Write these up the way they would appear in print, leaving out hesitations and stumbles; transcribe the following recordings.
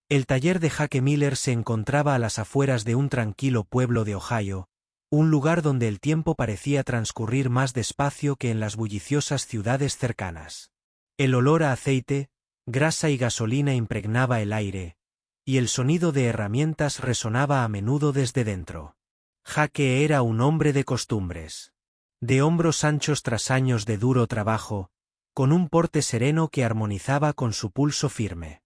El taller de Jake Miller se encontraba a las afueras de un tranquilo pueblo de Ohio, un lugar donde el tiempo parecía transcurrir más despacio que en las bulliciosas ciudades cercanas. El olor a aceite, grasa y gasolina impregnaba el aire, y el sonido de herramientas resonaba a menudo desde dentro. Jake era un hombre de costumbres. De hombros anchos tras años de duro trabajo, con un porte sereno que armonizaba con su pulso firme.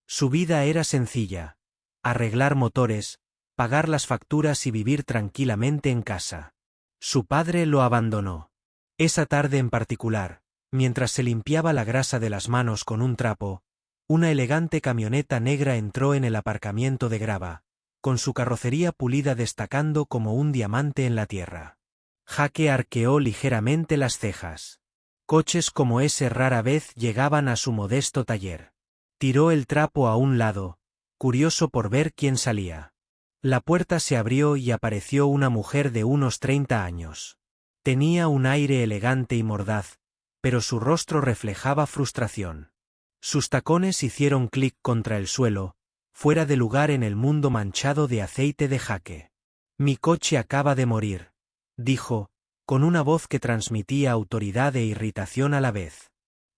Su vida era sencilla: arreglar motores, pagar las facturas y vivir tranquilamente en casa. Su padre lo abandonó. Esa tarde en particular, mientras se limpiaba la grasa de las manos con un trapo, una elegante camioneta negra entró en el aparcamiento de grava, con su carrocería pulida destacando como un diamante en la tierra. Jake arqueó ligeramente las cejas. Coches como ese rara vez llegaban a su modesto taller. Tiró el trapo a un lado, curioso por ver quién salía. La puerta se abrió y apareció una mujer de unos 30 años. Tenía un aire elegante y mordaz, pero su rostro reflejaba frustración. Sus tacones hicieron clic contra el suelo, fuera de lugar en el mundo manchado de aceite de Jake. «Mi coche acaba de morir», dijo, con una voz que transmitía autoridad e irritación a la vez.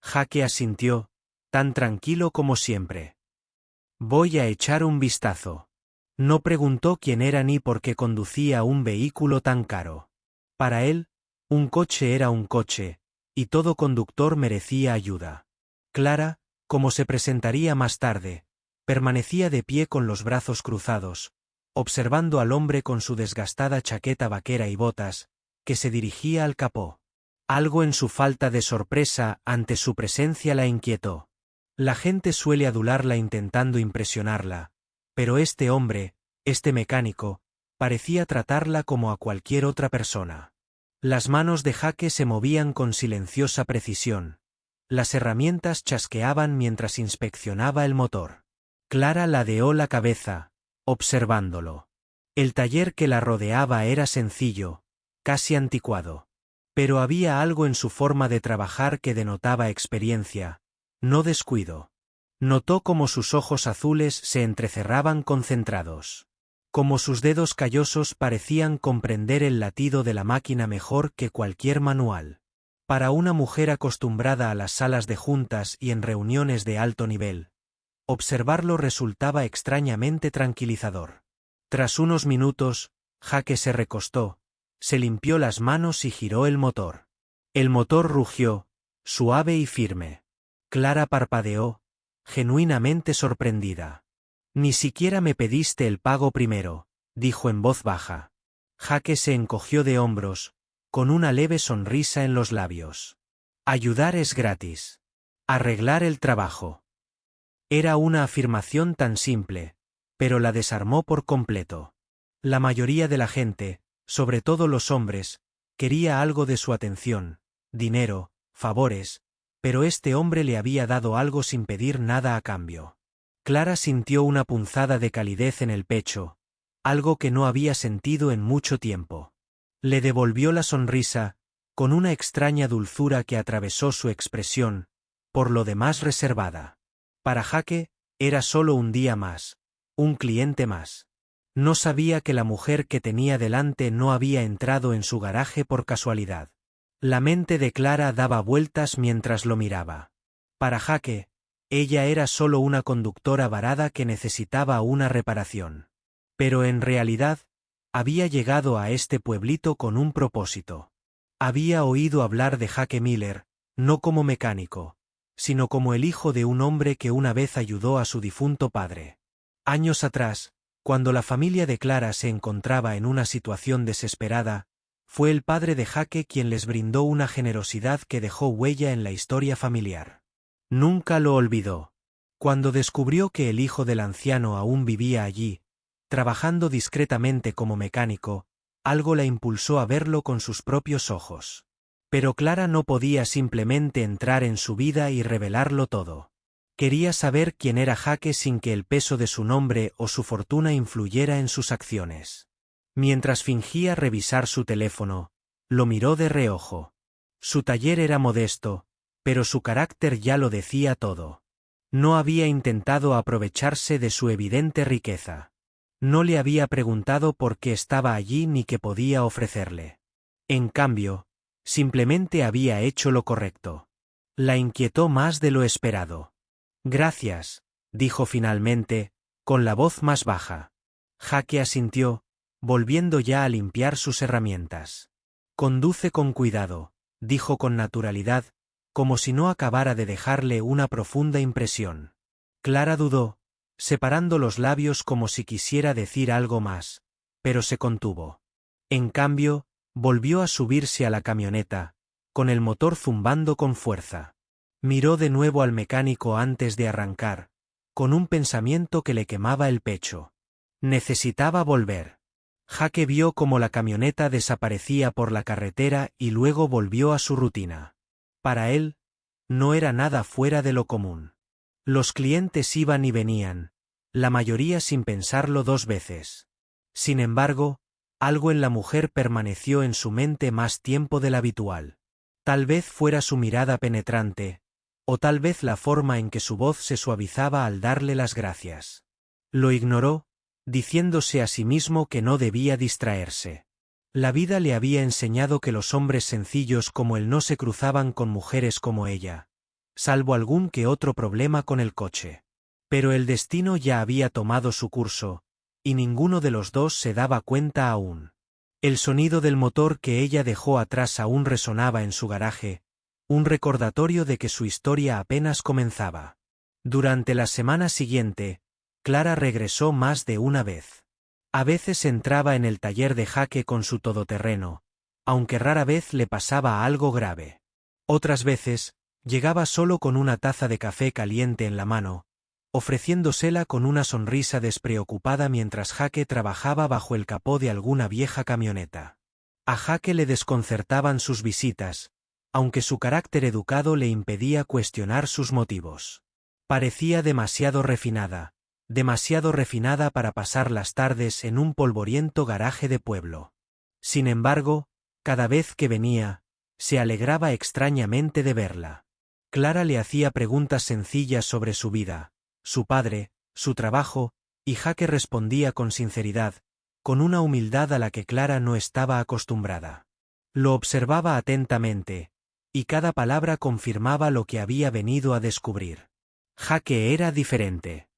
Jake asintió, tan tranquilo como siempre. «Voy a echar un vistazo». No preguntó quién era ni por qué conducía un vehículo tan caro. Para él, un coche era un coche, y todo conductor merecía ayuda. Clara, como se presentaría más tarde, permanecía de pie con los brazos cruzados, observando al hombre con su desgastada chaqueta vaquera y botas, que se dirigía al capó. Algo en su falta de sorpresa ante su presencia la inquietó. La gente suele adularla intentando impresionarla, pero este hombre, este mecánico, parecía tratarla como a cualquier otra persona. Las manos de Jake se movían con silenciosa precisión. Las herramientas chasqueaban mientras inspeccionaba el motor. Clara ladeó la cabeza, observándolo. El taller que la rodeaba era sencillo, casi anticuado. Pero había algo en su forma de trabajar que denotaba experiencia, no descuido. Notó cómo sus ojos azules se entrecerraban concentrados. Cómo sus dedos callosos parecían comprender el latido de la máquina mejor que cualquier manual. Para una mujer acostumbrada a las salas de juntas y en reuniones de alto nivel, observarlo resultaba extrañamente tranquilizador. Tras unos minutos, Jake se recostó, se limpió las manos y giró el motor. El motor rugió, suave y firme. Clara parpadeó, genuinamente sorprendida. «Ni siquiera me pediste el pago primero», dijo en voz baja. Jake se encogió de hombros, con una leve sonrisa en los labios. «Ayudar es gratis. Arreglar el trabajo». Era una afirmación tan simple, pero la desarmó por completo. La mayoría de la gente, sobre todo los hombres, quería algo de su atención, dinero, favores, pero este hombre le había dado algo sin pedir nada a cambio. Clara sintió una punzada de calidez en el pecho, algo que no había sentido en mucho tiempo. Le devolvió la sonrisa, con una extraña dulzura que atravesó su expresión, por lo demás reservada. Para Jake, era solo un día más, un cliente más. No sabía que la mujer que tenía delante no había entrado en su garaje por casualidad. La mente de Clara daba vueltas mientras lo miraba. Para Jake, ella era solo una conductora varada que necesitaba una reparación. Pero en realidad, había llegado a este pueblito con un propósito. Había oído hablar de Jake Miller, no como mecánico, sino como el hijo de un hombre que una vez ayudó a su difunto padre. Años atrás, cuando la familia de Clara se encontraba en una situación desesperada, fue el padre de Jake quien les brindó una generosidad que dejó huella en la historia familiar. Nunca lo olvidó. Cuando descubrió que el hijo del anciano aún vivía allí, trabajando discretamente como mecánico, algo la impulsó a verlo con sus propios ojos. Pero Clara no podía simplemente entrar en su vida y revelarlo todo. Quería saber quién era Jake sin que el peso de su nombre o su fortuna influyera en sus acciones. Mientras fingía revisar su teléfono, lo miró de reojo. Su taller era modesto, pero su carácter ya lo decía todo. No había intentado aprovecharse de su evidente riqueza. No le había preguntado por qué estaba allí ni qué podía ofrecerle. En cambio, simplemente había hecho lo correcto. La inquietó más de lo esperado. Gracias, dijo finalmente, con la voz más baja. Jake asintió, volviendo ya a limpiar sus herramientas. Conduce con cuidado, dijo con naturalidad, como si no acabara de dejarle una profunda impresión. Clara dudó, separando los labios como si quisiera decir algo más, pero se contuvo. En cambio, volvió a subirse a la camioneta, con el motor zumbando con fuerza. Miró de nuevo al mecánico antes de arrancar, con un pensamiento que le quemaba el pecho. Necesitaba volver. Jake vio cómo la camioneta desaparecía por la carretera y luego volvió a su rutina. Para él, no era nada fuera de lo común. Los clientes iban y venían, la mayoría sin pensarlo dos veces. Sin embargo, algo en la mujer permaneció en su mente más tiempo del habitual. Tal vez fuera su mirada penetrante, o tal vez la forma en que su voz se suavizaba al darle las gracias. Lo ignoró, diciéndose a sí mismo que no debía distraerse. La vida le había enseñado que los hombres sencillos como él no se cruzaban con mujeres como ella, salvo algún que otro problema con el coche. Pero el destino ya había tomado su curso, y ninguno de los dos se daba cuenta aún. El sonido del motor que ella dejó atrás aún resonaba en su garaje, un recordatorio de que su historia apenas comenzaba. Durante la semana siguiente, Clara regresó más de una vez. A veces entraba en el taller de Jake con su todoterreno, aunque rara vez le pasaba algo grave. Otras veces, llegaba solo con una taza de café caliente en la mano, ofreciéndosela con una sonrisa despreocupada mientras Jake trabajaba bajo el capó de alguna vieja camioneta. A Jake le desconcertaban sus visitas, aunque su carácter educado le impedía cuestionar sus motivos. Parecía demasiado refinada para pasar las tardes en un polvoriento garaje de pueblo. Sin embargo, cada vez que venía, se alegraba extrañamente de verla. Clara le hacía preguntas sencillas sobre su vida, su padre, su trabajo, y Jake respondía con sinceridad, con una humildad a la que Clara no estaba acostumbrada. Lo observaba atentamente, y cada palabra confirmaba lo que había venido a descubrir. Jake era diferente.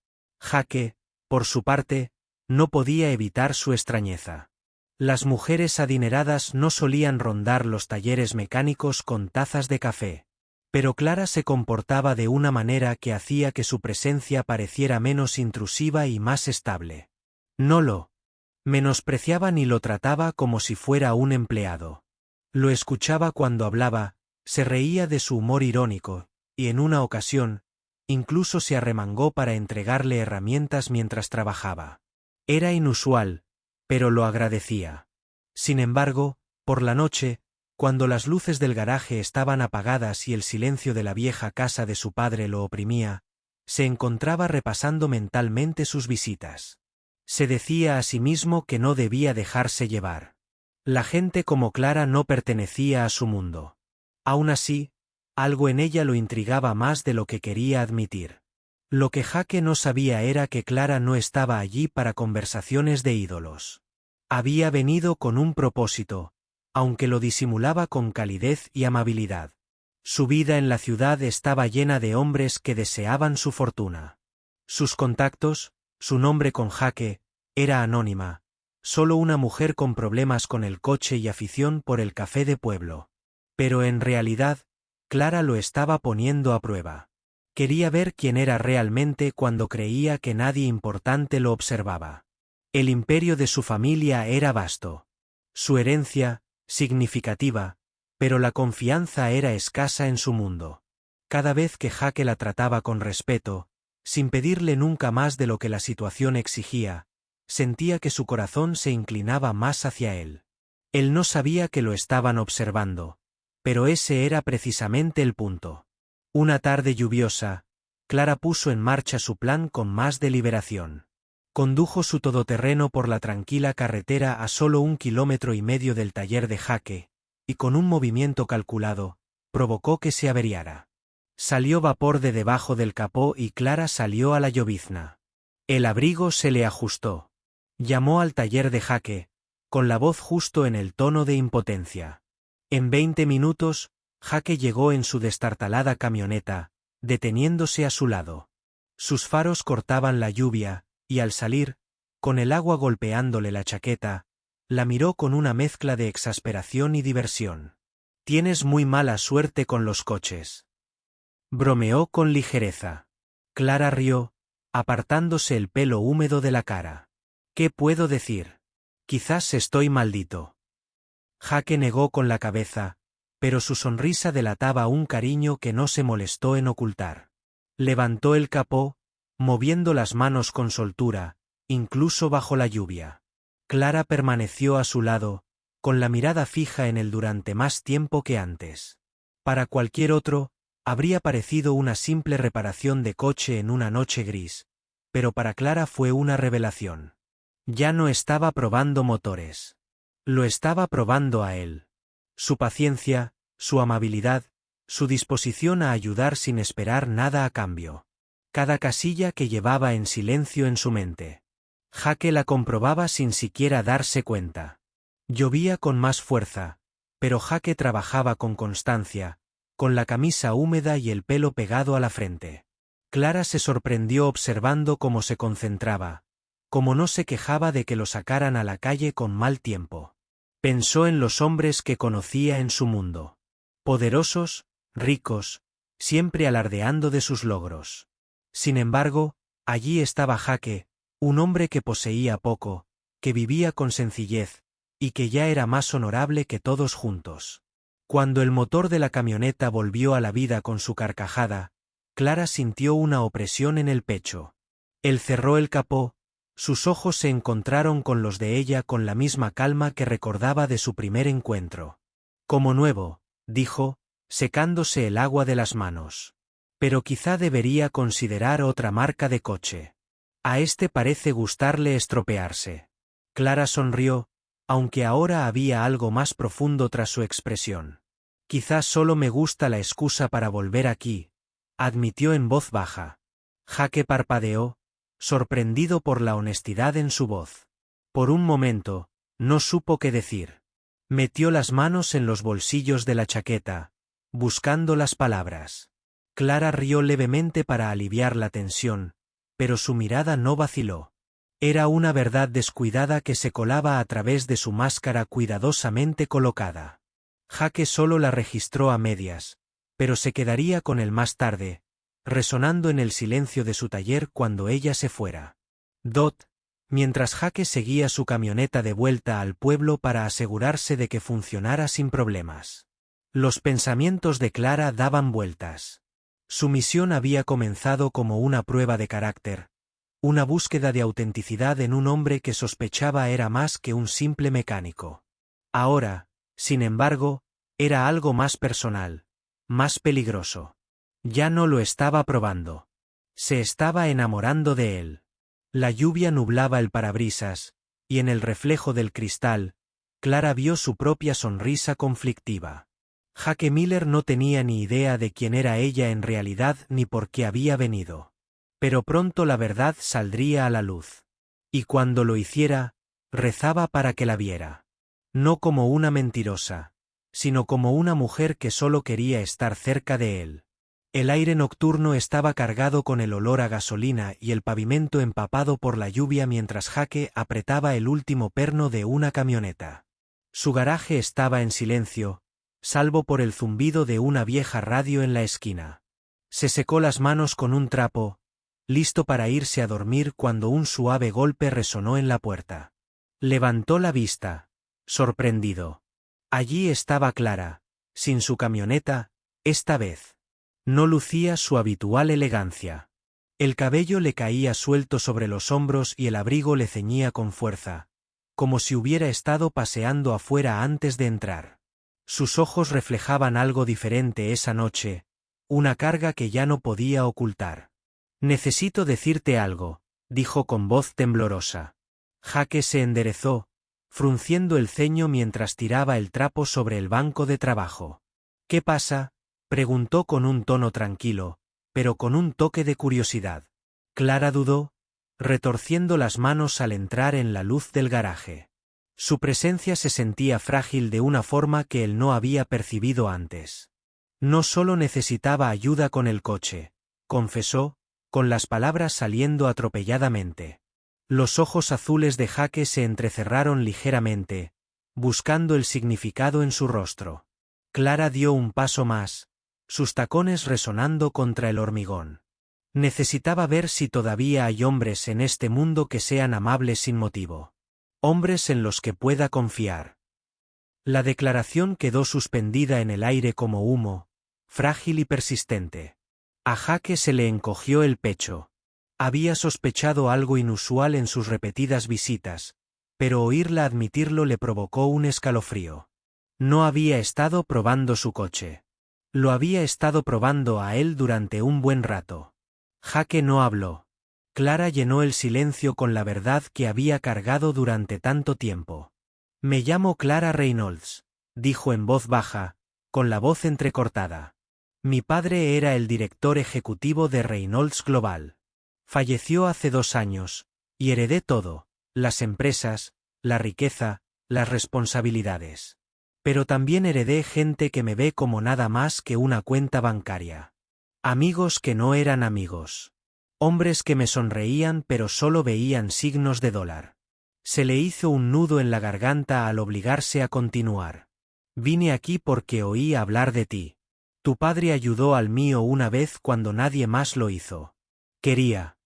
Jake, por su parte, no podía evitar su extrañeza. Las mujeres adineradas no solían rondar los talleres mecánicos con tazas de café. Pero Clara se comportaba de una manera que hacía que su presencia pareciera menos intrusiva y más estable. No lo menospreciaba ni lo trataba como si fuera un empleado. Lo escuchaba cuando hablaba, se reía de su humor irónico, y en una ocasión, incluso se arremangó para entregarle herramientas mientras trabajaba. Era inusual, pero lo agradecía. Sin embargo, por la noche, cuando las luces del garaje estaban apagadas y el silencio de la vieja casa de su padre lo oprimía, se encontraba repasando mentalmente sus visitas. Se decía a sí mismo que no debía dejarse llevar. La gente como Clara no pertenecía a su mundo. Aún así, algo en ella lo intrigaba más de lo que quería admitir. Lo que Jake no sabía era que Clara no estaba allí para conversaciones de ídolos. Había venido con un propósito, aunque lo disimulaba con calidez y amabilidad. Su vida en la ciudad estaba llena de hombres que deseaban su fortuna. Sus contactos, su nombre con Jake, era anónima, solo una mujer con problemas con el coche y afición por el café de pueblo. Pero en realidad, Clara lo estaba poniendo a prueba. Quería ver quién era realmente cuando creía que nadie importante lo observaba. El imperio de su familia era vasto. Su herencia, significativa, pero la confianza era escasa en su mundo. Cada vez que Jake la trataba con respeto, sin pedirle nunca más de lo que la situación exigía, sentía que su corazón se inclinaba más hacia él. Él no sabía que lo estaban observando, pero ese era precisamente el punto. Una tarde lluviosa, Clara puso en marcha su plan con más deliberación. Condujo su todoterreno por la tranquila carretera a solo 1,5 kilómetros del taller de Jake, y con un movimiento calculado, provocó que se averiara. Salió vapor de debajo del capó y Clara salió a la llovizna. El abrigo se le ajustó. Llamó al taller de Jake, con la voz justo en el tono de impotencia. En 20 minutos, Jake llegó en su destartalada camioneta, deteniéndose a su lado. Sus faros cortaban la lluvia, y al salir, con el agua golpeándole la chaqueta, la miró con una mezcla de exasperación y diversión. «Tienes muy mala suerte con los coches». Bromeó con ligereza. Clara rió, apartándose el pelo húmedo de la cara. «¿Qué puedo decir? Quizás estoy maldito». Jake negó con la cabeza, pero su sonrisa delataba un cariño que no se molestó en ocultar. Levantó el capó, moviendo las manos con soltura, incluso bajo la lluvia. Clara permaneció a su lado, con la mirada fija en él durante más tiempo que antes. Para cualquier otro, habría parecido una simple reparación de coche en una noche gris, pero para Clara fue una revelación. Ya no estaba probando motores. Lo estaba probando a él. Su paciencia, su amabilidad, su disposición a ayudar sin esperar nada a cambio. Cada casilla que llevaba en silencio en su mente. Jake la comprobaba sin siquiera darse cuenta. Llovía con más fuerza, pero Jake trabajaba con constancia, con la camisa húmeda y el pelo pegado a la frente. Clara se sorprendió observando cómo se concentraba, cómo no se quejaba de que lo sacaran a la calle con mal tiempo. Pensó en los hombres que conocía en su mundo. Poderosos, ricos, siempre alardeando de sus logros. Sin embargo, allí estaba Jake, un hombre que poseía poco, que vivía con sencillez, y que ya era más honorable que todos juntos. Cuando el motor de la camioneta volvió a la vida con su carcajada, Clara sintió una opresión en el pecho. Él cerró el capó, sus ojos se encontraron con los de ella con la misma calma que recordaba de su primer encuentro. «Como nuevo», dijo, secándose el agua de las manos. «Pero quizá debería considerar otra marca de coche. A este parece gustarle estropearse». Clara sonrió, aunque ahora había algo más profundo tras su expresión. «Quizás solo me gusta la excusa para volver aquí», admitió en voz baja. Jake parpadeó, sorprendido por la honestidad en su voz. Por un momento, no supo qué decir. Metió las manos en los bolsillos de la chaqueta, buscando las palabras. Clara rió levemente para aliviar la tensión, pero su mirada no vaciló. Era una verdad descuidada que se colaba a través de su máscara cuidadosamente colocada. Jake solo la registró a medias, pero se quedaría con él más tarde, resonando en el silencio de su taller cuando ella se fuera. Mientras Jake seguía su camioneta de vuelta al pueblo para asegurarse de que funcionara sin problemas. Los pensamientos de Clara daban vueltas. Su misión había comenzado como una prueba de carácter, una búsqueda de autenticidad en un hombre que sospechaba era más que un simple mecánico. Ahora, sin embargo, era algo más personal, más peligroso. Ya no lo estaba probando. Se estaba enamorando de él. La lluvia nublaba el parabrisas, y en el reflejo del cristal, Clara vio su propia sonrisa conflictiva. Jake Miller no tenía ni idea de quién era ella en realidad ni por qué había venido. Pero pronto la verdad saldría a la luz. Y cuando lo hiciera, rezaba para que la viera. No como una mentirosa, sino como una mujer que solo quería estar cerca de él. El aire nocturno estaba cargado con el olor a gasolina y el pavimento empapado por la lluvia mientras Jake apretaba el último perno de una camioneta. Su garaje estaba en silencio, salvo por el zumbido de una vieja radio en la esquina. Se secó las manos con un trapo, listo para irse a dormir cuando un suave golpe resonó en la puerta. Levantó la vista, sorprendido. Allí estaba Clara, sin su camioneta, esta vez. No lucía su habitual elegancia. El cabello le caía suelto sobre los hombros y el abrigo le ceñía con fuerza, como si hubiera estado paseando afuera antes de entrar. Sus ojos reflejaban algo diferente esa noche, una carga que ya no podía ocultar. «Necesito decirte algo», dijo con voz temblorosa. Jake se enderezó, frunciendo el ceño mientras tiraba el trapo sobre el banco de trabajo. «¿Qué pasa?», Preguntó con un tono tranquilo, pero con un toque de curiosidad. Clara dudó, retorciendo las manos al entrar en la luz del garaje. Su presencia se sentía frágil de una forma que él no había percibido antes. No solo necesitaba ayuda con el coche, confesó, con las palabras saliendo atropelladamente. Los ojos azules de Jaque se entrecerraron ligeramente, buscando el significado en su rostro. Clara dio un paso más, sus tacones resonando contra el hormigón. Necesitaba ver si todavía hay hombres en este mundo que sean amables sin motivo. Hombres en los que pueda confiar. La declaración quedó suspendida en el aire como humo, frágil y persistente. A Jaque se le encogió el pecho. Había sospechado algo inusual en sus repetidas visitas, pero oírla admitirlo le provocó un escalofrío. No había estado probando su coche. Lo había estado probando a él durante un buen rato. Jaque no habló. Clara llenó el silencio con la verdad que había cargado durante tanto tiempo. Me llamo Clara Reynolds, dijo en voz baja, con la voz entrecortada. Mi padre era el director ejecutivo de Reynolds Global. Falleció hace 2 años, y heredé todo, las empresas, la riqueza, las responsabilidades. Pero también heredé gente que me ve como nada más que una cuenta bancaria. Amigos que no eran amigos. Hombres que me sonreían pero solo veían signos de dólar. Se le hizo un nudo en la garganta al obligarse a continuar. Vine aquí porque oí hablar de ti. Tu padre ayudó al mío una vez cuando nadie más lo hizo. Quería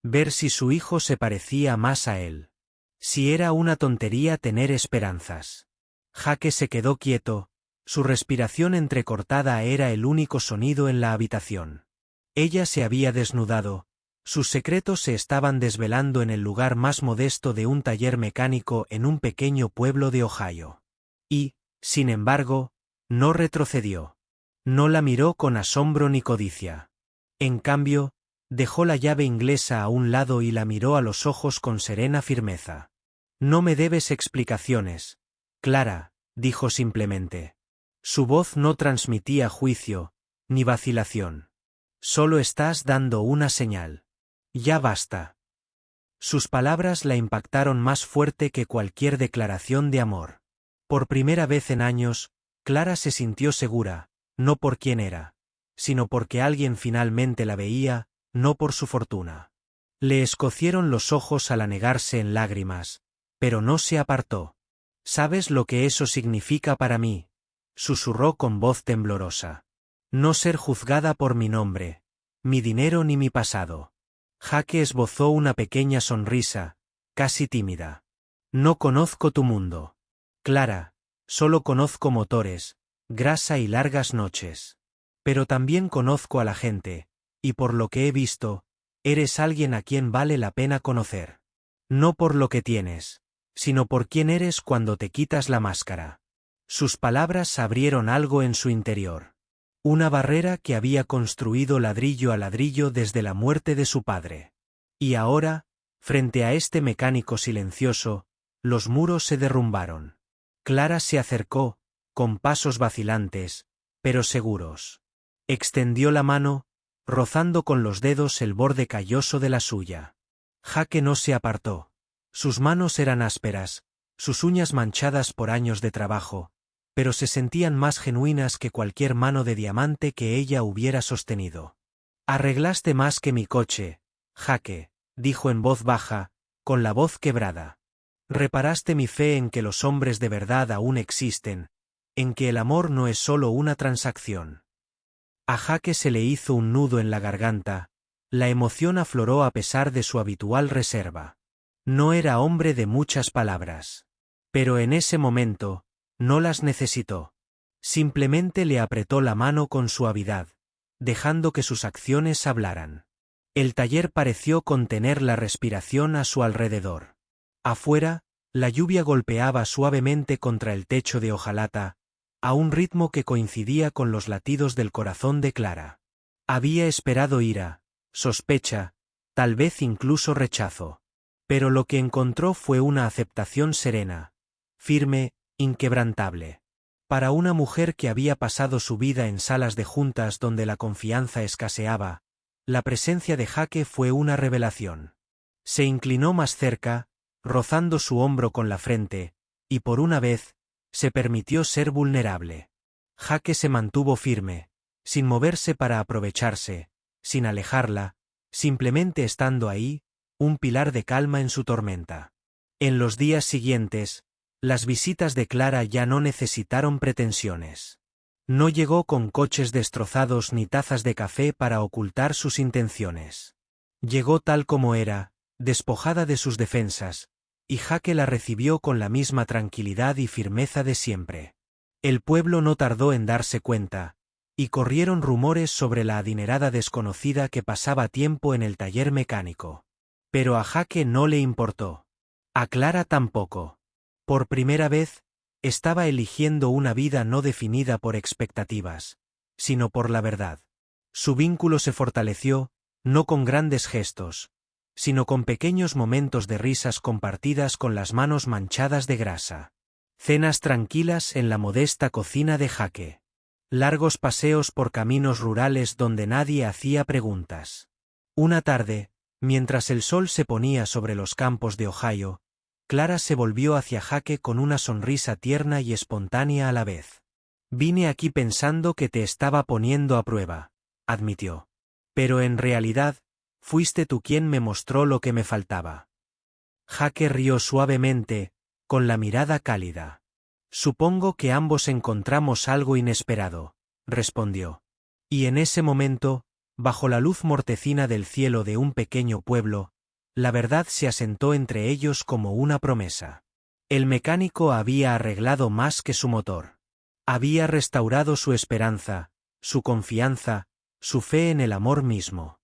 ver si su hijo se parecía más a él. Si era una tontería tener esperanzas. Jaque se quedó quieto, su respiración entrecortada era el único sonido en la habitación. Ella se había desnudado, sus secretos se estaban desvelando en el lugar más modesto de un taller mecánico en un pequeño pueblo de Ohio. Y, sin embargo, no retrocedió. No la miró con asombro ni codicia. En cambio, dejó la llave inglesa a un lado y la miró a los ojos con serena firmeza. No me debes explicaciones, Clara, dijo simplemente. Su voz no transmitía juicio, ni vacilación. Solo estás dando una señal. Ya basta. Sus palabras la impactaron más fuerte que cualquier declaración de amor. Por primera vez en años, Clara se sintió segura, no por quién era, sino porque alguien finalmente la veía, no por su fortuna. Le escocieron los ojos al anegarse en lágrimas, pero no se apartó. ¿Sabes lo que eso significa para mí?, susurró con voz temblorosa. No ser juzgada por mi nombre, mi dinero ni mi pasado. Jaque esbozó una pequeña sonrisa, casi tímida. No conozco tu mundo. Clara, solo conozco motores, grasa y largas noches. Pero también conozco a la gente, y por lo que he visto, eres alguien a quien vale la pena conocer. No por lo que tienes, sino por quién eres cuando te quitas la máscara. Sus palabras abrieron algo en su interior. Una barrera que había construido ladrillo a ladrillo desde la muerte de su padre. Y ahora, frente a este mecánico silencioso, los muros se derrumbaron. Clara se acercó, con pasos vacilantes, pero seguros. Extendió la mano, rozando con los dedos el borde calloso de la suya. Jaque no se apartó. Sus manos eran ásperas, sus uñas manchadas por años de trabajo, pero se sentían más genuinas que cualquier mano de diamante que ella hubiera sostenido. Arreglaste más que mi coche, Jaque, dijo en voz baja, con la voz quebrada. Reparaste mi fe en que los hombres de verdad aún existen, en que el amor no es solo una transacción. A Jaque se le hizo un nudo en la garganta, la emoción afloró a pesar de su habitual reserva. No era hombre de muchas palabras. Pero en ese momento, no las necesitó. Simplemente le apretó la mano con suavidad, dejando que sus acciones hablaran. El taller pareció contener la respiración a su alrededor. Afuera, la lluvia golpeaba suavemente contra el techo de hojalata, a un ritmo que coincidía con los latidos del corazón de Clara. Había esperado ira, sospecha, tal vez incluso rechazo. Pero lo que encontró fue una aceptación serena, firme, inquebrantable. Para una mujer que había pasado su vida en salas de juntas donde la confianza escaseaba, la presencia de Jake fue una revelación. Se inclinó más cerca, rozando su hombro con la frente, y por una vez, se permitió ser vulnerable. Jake se mantuvo firme, sin moverse para aprovecharse, sin alejarla, simplemente estando ahí, un pilar de calma en su tormenta. En los días siguientes, las visitas de Clara ya no necesitaron pretensiones. No llegó con coches destrozados ni tazas de café para ocultar sus intenciones. Llegó tal como era, despojada de sus defensas, y Jake la recibió con la misma tranquilidad y firmeza de siempre. El pueblo no tardó en darse cuenta, y corrieron rumores sobre la adinerada desconocida que pasaba tiempo en el taller mecánico. Pero a Jake no le importó. A Clara tampoco. Por primera vez, estaba eligiendo una vida no definida por expectativas, sino por la verdad. Su vínculo se fortaleció, no con grandes gestos, sino con pequeños momentos de risas compartidas con las manos manchadas de grasa. Cenas tranquilas en la modesta cocina de Jake. Largos paseos por caminos rurales donde nadie hacía preguntas. Una tarde, mientras el sol se ponía sobre los campos de Ohio, Clara se volvió hacia Jake con una sonrisa tierna y espontánea a la vez. «Vine aquí pensando que te estaba poniendo a prueba», admitió. «Pero en realidad, fuiste tú quien me mostró lo que me faltaba». Jake rió suavemente, con la mirada cálida. «Supongo que ambos encontramos algo inesperado», respondió. Y en ese momento, bajo la luz mortecina del cielo de un pequeño pueblo, la verdad se asentó entre ellos como una promesa. El mecánico había arreglado más que su motor. Había restaurado su esperanza, su confianza, su fe en el amor mismo.